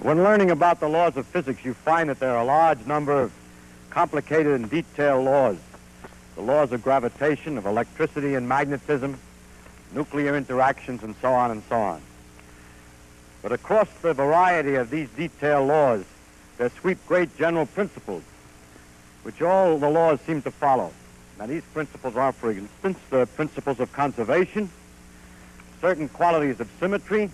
When learning about the laws of physics, you find that there are a large number of complicated and detailed laws. The laws of gravitation, of electricity and magnetism, nuclear interactions, and so on and so on. But across the variety of these detailed laws, there sweep great general principles, which all the laws seem to follow. Now, these principles are, for instance, the principles of conservation, certain qualities of symmetry,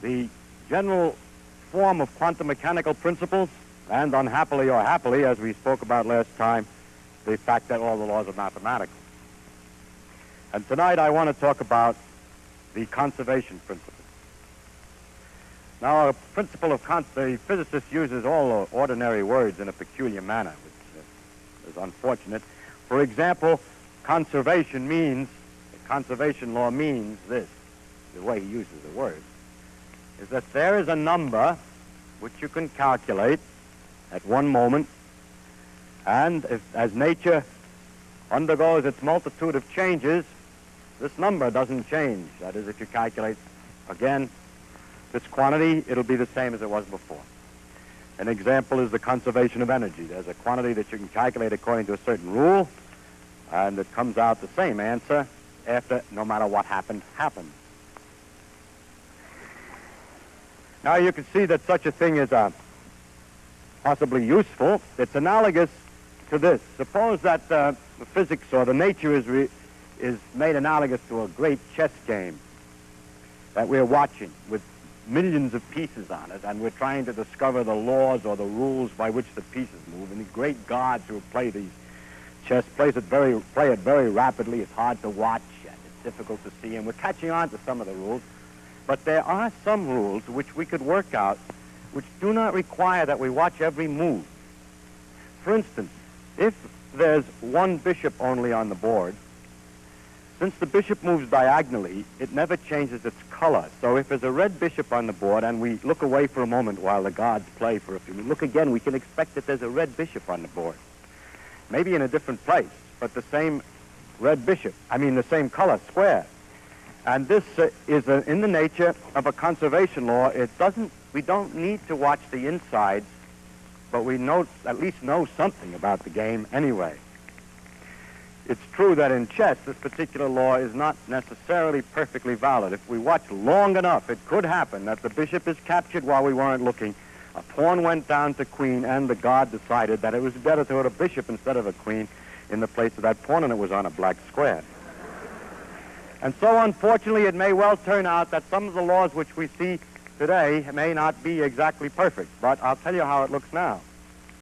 the general form of quantum mechanical principles, and unhappily or happily, as we spoke about last time, the fact that all the laws are mathematical. And tonight I want to talk about the conservation principle. Now, a principle of the physicist uses all ordinary words in a peculiar manner, which is unfortunate. For example, conservation law means this, the way he uses the word, is that there is a number which you can calculate at one moment, and as nature undergoes its multitude of changes, this number doesn't change. That is, if you calculate again this quantity, it'll be the same as it was before. An example is the conservation of energy. There's a quantity that you can calculate according to a certain rule, and it comes out the same answer after no matter what happened. Now you can see that such a thing is possibly useful. It's analogous to this. Suppose that the physics or the nature is made analogous to a great chess game that we're watching with millions of pieces on it, and we're trying to discover the laws or the rules by which the pieces move. And the great gods who play these chess play it very rapidly. It's hard to watch, and it's difficult to see, and we're catching on to some of the rules. But there are some rules which we could work out which do not require that we watch every move. For instance, if there's one bishop only on the board, since the bishop moves diagonally, it never changes its color. So if there's a red bishop on the board and we look away for a moment while the gods play for a few minutes, look again, we can expect that there's a red bishop on the board. Maybe in a different place, but the same the same color, square. And this is in the nature of a conservation law. We don't need to watch the insides, but we at least know something about the game anyway. It's true that in chess, this particular law is not necessarily perfectly valid. If we watch long enough, it could happen that the bishop is captured while we weren't looking, a pawn went down to queen, and the god decided that it was better to put a bishop instead of a queen in the place of that pawn, and it was on a black square. And so, unfortunately, it may well turn out that some of the laws which we see today may not be exactly perfect, but I'll tell you how it looks now.